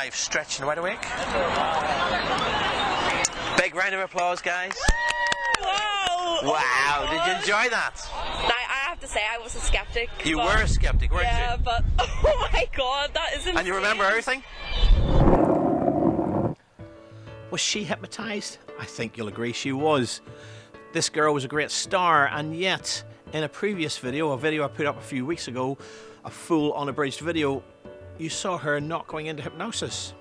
I'm stretching wide awake. Big round of applause, guys. Wow! Wow, did you enjoy that? I have to say, I was a skeptic. You were a skeptic, weren't you? Yeah, but oh my god, that is insane. And you remember everything? Was she hypnotised? I think you'll agree she was. This girl was a great star, and yet, in a previous video, a video I put up a few weeks ago, a full unabridged video, you saw her not going into hypnosis.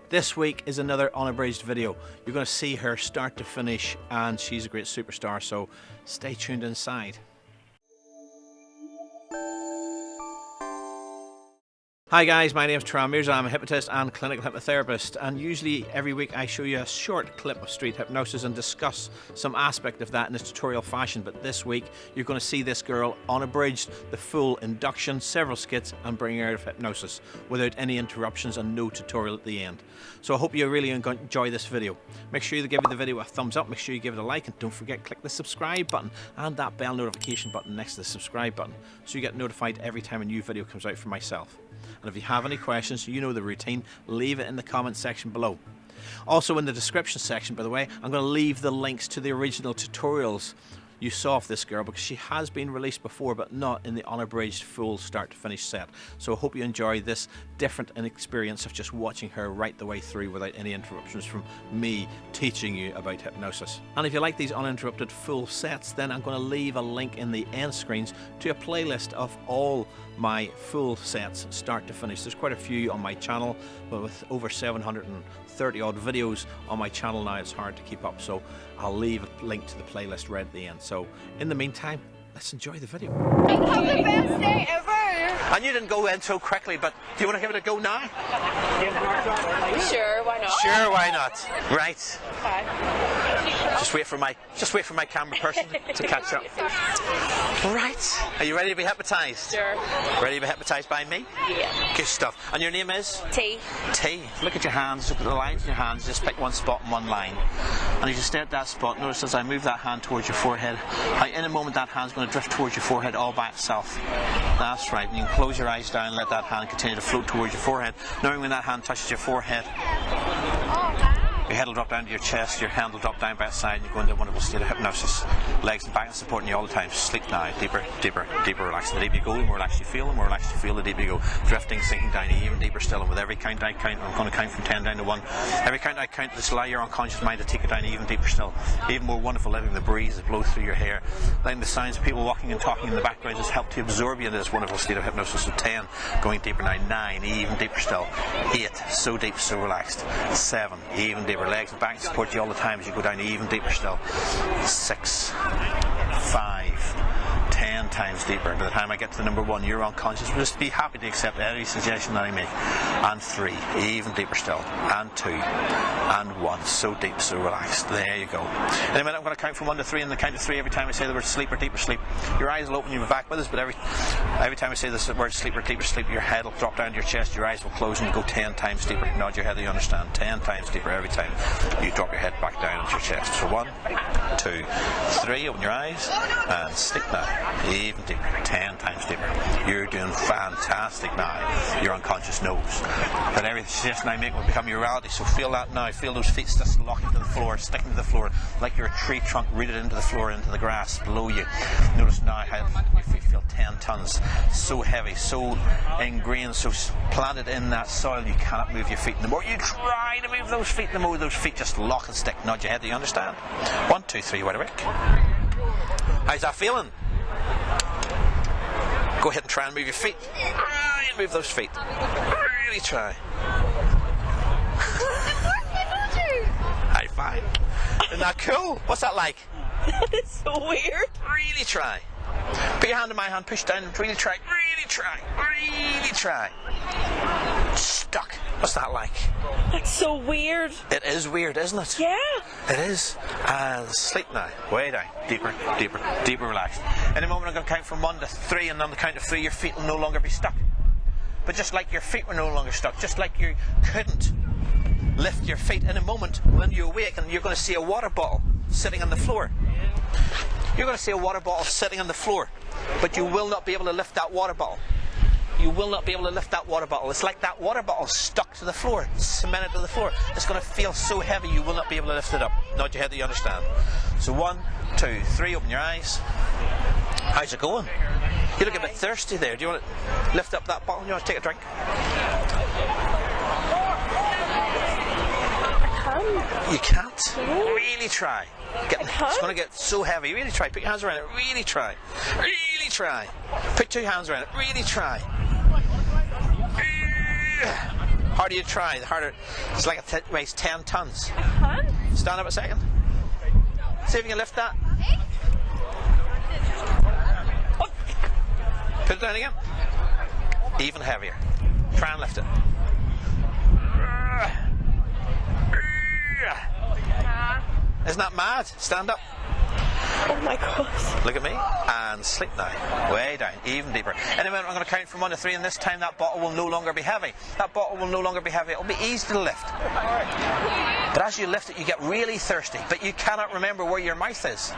This week is another unabridged video. You're going to see her start to finish, and she's a great superstar, so stay tuned inside. Hi guys, my name is Tranmere. I'm a hypnotist and clinical hypnotherapist, and usually every week I show you a short clip of street hypnosis and discuss some aspect of that in a tutorial fashion. But this week you're going to see this girl unabridged, the full induction, several skits, and bring her out of hypnosis without any interruptions and no tutorial at the end. So I hope you really enjoy this video. Make sure you give the video a thumbs up, make sure you give it a like, and don't forget click the subscribe button and that bell notification button next to the subscribe button so you get notified every time a new video comes out from myself. And if you have any questions, you know the routine, leave it in the comment section below. Also in the description section, by the way, I'm going to leave the links to the original tutorials you saw of this girl, because she has been released before but not in the unabridged full start to finish set. So I hope you enjoy this different experience of just watching her right the way through without any interruptions from me teaching you about hypnosis. And if you like these uninterrupted full sets, then I'm going to leave a link in the end screens to a playlist of all my full sets start to finish. There's quite a few on my channel, but with over 730 odd videos on my channel now, it's hard to keep up, so I'll leave a link to the playlist right at the end. So in the meantime, let's enjoy the video. Have the best day ever! And you didn't go in so quickly, but do you want to give it a go now? Sure, why not? Sure, why not? Right. Okay. Just wait for my camera person to catch up. Right. Are you ready to be hypnotised? Sure. Ready to be hypnotised by me? Yeah. Good stuff. And your name is? T. T. Look at your hands, look at the lines in your hands, just pick one spot and one line. And as you stay at that spot, notice as I move that hand towards your forehead, how in a moment that hand's going to drift towards your forehead all by itself. That's right. And you can close your eyes down and let that hand continue to float towards your forehead, knowing when that hand touches your forehead, your head will drop down to your chest, your hand will drop down by its side, and you go into a wonderful state of hypnosis. Legs and back supporting you all the time. Sleep now. Deeper, deeper, deeper relax. The deeper you go, the more relaxed you feel, the more relaxed you feel, the deeper you go. Drifting, sinking down, even deeper still. And with every count I count, I'm going to count from 10 down to 1. Every count I count, just allow your unconscious mind to take it down even deeper still. Even more wonderful, letting the breeze blow through your hair. Letting the sounds of people walking and talking in the background just help to absorb you into this wonderful state of hypnosis. So 10, going deeper now. 9, even deeper still. 8, so deep, so relaxed. 7, even deeper. Legs and back support you all the time as you go down even deeper still. 6, 5, 10 times deeper. By the time I get to the number 1, you're unconscious. We'll just be happy to accept any suggestion that I make. And 3, even deeper still. And 2, and 1, so deep, so relaxed. There you go. In a minute I'm going to count from 1 to 3, and the count of 3 every time I say the word sleep or deeper sleep. Your eyes will open, you'll be back with us, but every time I say the word sleep or deeper sleep, your head will drop down to your chest, your eyes will close, and you go 10 times deeper. Nod your head, you understand. 10 times deeper every time you drop your head back down into your chest. So 1, 2, 3, open your eyes, and sleep now. Even deeper, 10 times deeper. You're doing fantastic now. Your unconscious knows that every suggestion I make will become your reality. So feel that now. Feel those feet just locking to the floor, sticking to the floor, like you're a tree trunk rooted into the floor, into the grass below you. Notice now how your feet feel 10 tons. So heavy, so ingrained, so planted in that soil you cannot move your feet. And the more you try to move those feet, the more those feet just lock and stick. Nod your head, do you understand? 1, 2, 3, wide awake. How's that feeling? Go ahead and try and move your feet. Try and move those feet. Really try. High five. Isn't that cool? What's that like? That is so weird. Really try. Put your hand in my hand, push down, really try, really try, really try. Stuck. What's that like? That's so weird. It is weird, isn't it? Yeah. It is. And sleep now. Way down. Deeper, deeper, deeper relaxed. In a moment I'm going to count from 1 to 3, and on the count of 3 your feet will no longer be stuck. But just like your feet were no longer stuck, just like you couldn't lift your feet, in a moment when you awaken, you're going to see a water bottle sitting on the floor. You're going to see a water bottle sitting on the floor, but you will not be able to lift that water bottle. you will not be able to lift that water bottle. It's like that water bottle stuck to the floor, cemented to the floor. It's going to feel so heavy you will not be able to lift it up. Nod your head that you understand. So 1, 2, 3, open your eyes. How's it going? You look a bit thirsty there. Do you want to lift up that bottle? You want to take a drink? You can't? Really try. It's going to get so heavy. Really try. Put your hands around it. Really try. Really try. Put 2 hands around it. Really try. Harder you try, the harder. It's like it weighs 10 tons. Stand up a second. See if you can lift that. Put it down again. Even heavier. Try and lift it. Isn't that mad? Stand up. Oh my God. Look at me. And sleep now. Way down. Even deeper. In a minute I'm going to count from 1 to 3, and this time that bottle will no longer be heavy. That bottle will no longer be heavy. It will be easy to lift. But as you lift it, you get really thirsty. But you cannot remember where your mouth is.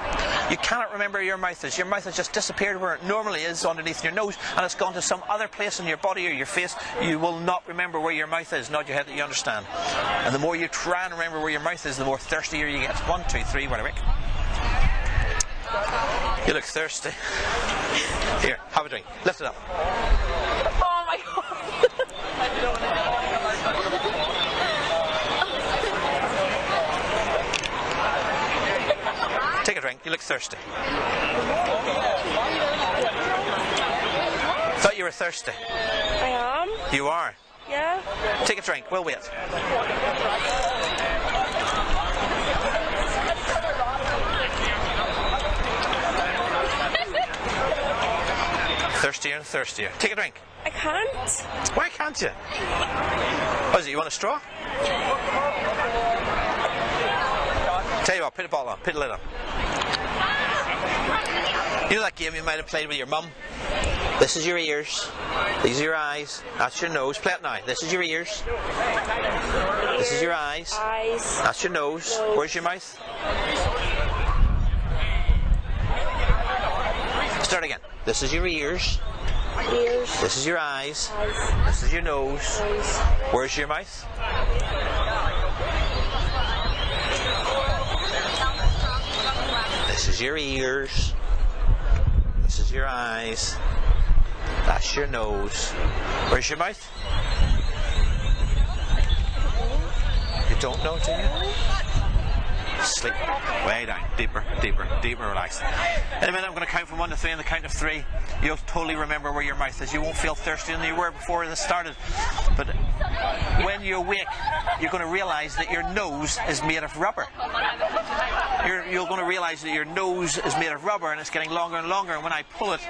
You cannot remember where your mouth is. Your mouth has just disappeared where it normally is, underneath your nose, and it's gone to some other place in your body or your face. You will not remember where your mouth is. Nod your head that you understand. And the more you try and remember where your mouth is, the more thirstier you get. 1, 2, 3, whatever. You look thirsty. Here, have a drink. Lift it up. Oh my God. Take a drink. You look thirsty. Thought you were thirsty. I am. You are. Yeah. Take a drink. We'll wait. Thirstier and thirstier. Take a drink. I can't. Why can't you? What is it? You want a straw? Tell you what, put a bottle on. Put a lid on. You know that game you might have played with your mum? This is your ears. These are your eyes. That's your nose. Play it now. This is your ears. This is your eyes. Eyes. That's your nose. Where's your mouth? Start again. This is your ears. Ears. This is your eyes. Eyes. This is your nose. Eyes. Where's your mouth? This is your ears. This is your eyes. That's your nose. Where's your mouth? You don't know, do you? Sleep. Way down. Deeper, deeper, deeper, relaxed. In a minute I'm going to count from 1 to 3. On the count of 3 you'll totally remember where your mouth is. You won't feel thirstier than you were before this started. But when you awake, you're going to realise that your nose is made of rubber. You're going to realise that your nose is made of rubber, and it's getting longer and longer, and when I pull it,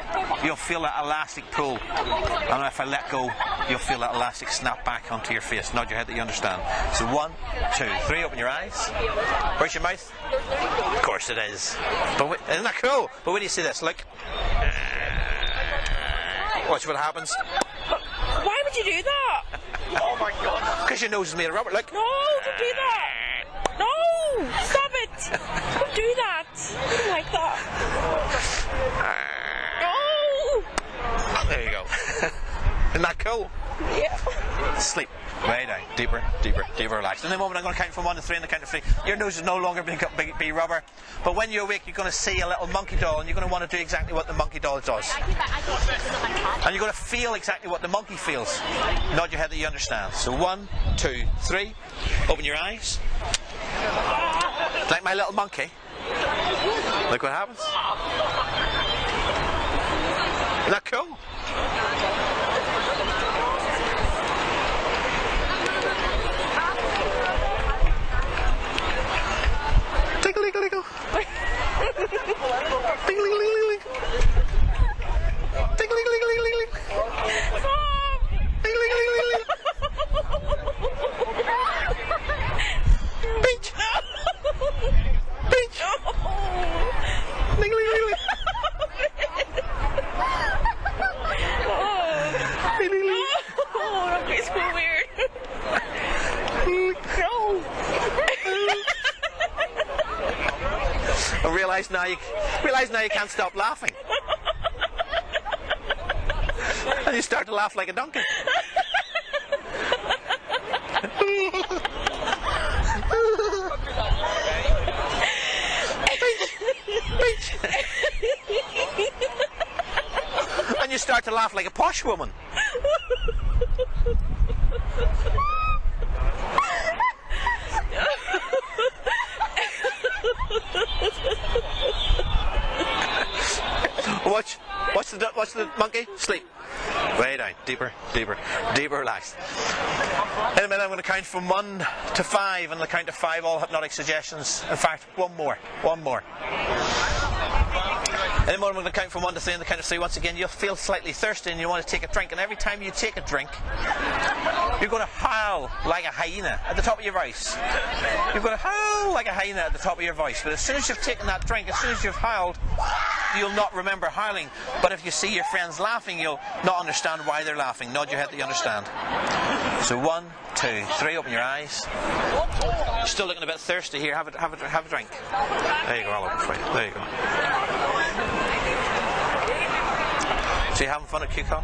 you'll feel that elastic pull. And if I let go, you'll feel that elastic snap back onto your face. Nod your head that you understand. So 1, 2, 3, open your eyes. Where's your mouth? Of course it is. But isn't that cool? But when you see this, look. Watch what happens. Why would you do that? Oh my God. Because your nose is made of rubber. Look. No, don't do that. No, stop it. Don't do that. I don't like that. No. There you go. Isn't that cool? Yeah. Sleep. Way down. Deeper, deeper, deeper, relaxed. In a moment I'm going to count from 1 to 3. On the count of 3 your nose is no longer be rubber. But when you awake, you're going to see a little monkey doll, and you're going to want to do exactly what the monkey doll does. And you're going to feel exactly what the monkey feels. Nod your head that you understand. So 1, 2, 3. Open your eyes. Like my little monkey. Look what happens. Isn't that cool? Tickle-tickle-tickle. Tickle-tickle-tickle-tickle. Tickle-tickle-tickle-tickle. Tickle-tickle-tickle-tickle. Pinch. Pinch. Tickle-tickle-tickle. Oh, that makes me weird. No. I realise now you can't stop laughing. And you start to laugh like a donkey. And you start to laugh like a posh woman. Watch the monkey sleep. Way down, deeper, deeper, deeper, relaxed. In a minute, I'm going to count from 1 to 5, and on the count of 5, all hypnotic suggestions. In fact, one more. In a moment, I'm going to count from 1 to 3, and the count of 3. Once again, you'll feel slightly thirsty, and you want to take a drink. And every time you take a drink, you're going to howl like a hyena at the top of your voice. You're going to howl like a hyena at the top of your voice. But as soon as you've taken that drink, as soon as you've howled, you'll not remember howling. But if you see your friends laughing, you'll not understand why they're laughing. Nod your head that you understand. So 1, 2, 3. Open your eyes. You're still looking a bit thirsty here. Have a drink. There you go. I'll open for you. There you go. So you having fun at QCon?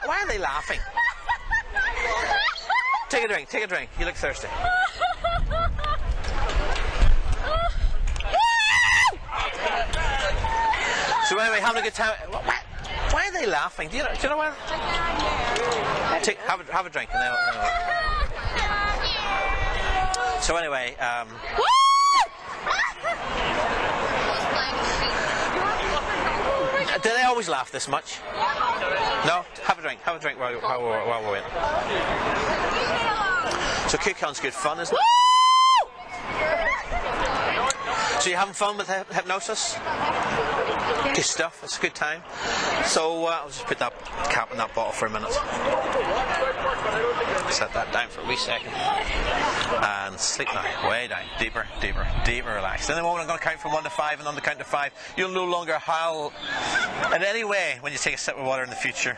Why are they laughing? Take a drink. You look thirsty. So anyway, having a good time. Why are they laughing? Do you know what? Have a drink and then. So anyway, do they always laugh this much? No? Have a drink while we're waiting. So QCon's good fun, isn't it? So you're having fun with hypnosis? Good stuff, it's a good time. So I'll just put that cap in that bottle for a minute. Set that down for a wee second. And sleep now, way down, deeper, deeper, deeper, relaxed. In a moment I'm going to count from 1 to 5, and on the count to 5 you'll no longer howl in any way when you take a sip of water in the future.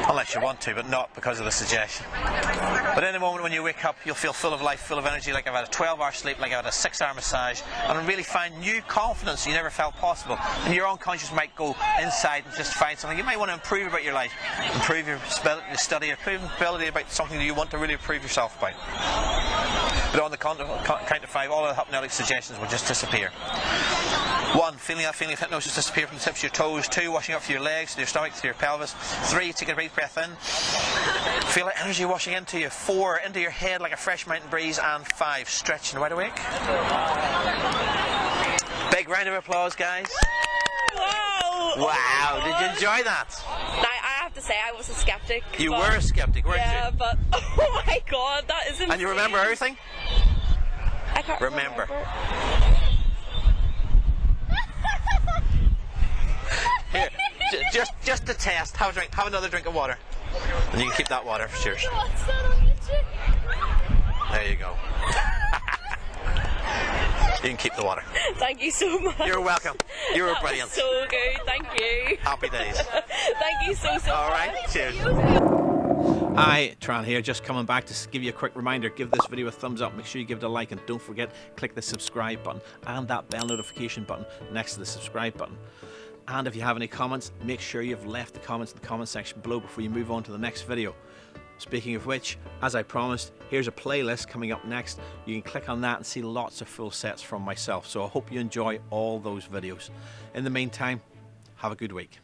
Unless you want to, but not because of the suggestion. But in a moment when you wake up, you'll feel full of life, full of energy, like I've had a 12-hour sleep, like I've had a 6-hour massage, and really find new confidence you never felt possible. And your unconscious might go inside and just find something you might want to improve about your life, improve your ability to study, improve your ability about something that you want to really improve yourself about. But on the count of 5, all the hypnotic suggestions will just disappear. 1, feeling that feeling of hypnosis disappear from the tips of your toes. 2, washing up through your legs, through your stomach, through your pelvis. 3, take a deep breath in. Feel that energy washing into you. 4, into your head like a fresh mountain breeze. And 5, stretching wide awake. Big round of applause, guys. Wow! Wow, did you enjoy that? I have to say, I was a skeptic. You were a skeptic, weren't you? Yeah, but oh my god, that is insane. And you remember everything? I can't remember. Here, just to test, have a drink, have another drink of water. And you can keep that water. Cheers. There you go. You can keep the water. Thank you so much. You're welcome. You were brilliant. Was so good, thank you. Happy days. Thank you so much. Alright, cheers. Hi, Tran here, just coming back to give you a quick reminder. Give this video a thumbs up, make sure you give it a like, and don't forget, click the subscribe button and that bell notification button next to the subscribe button. And if you have any comments, make sure you've left the comments in the comment section below before you move on to the next video. Speaking of which, as I promised, here's a playlist coming up next. You can click on that and see lots of full sets from myself. So I hope you enjoy all those videos. In the meantime, have a good week.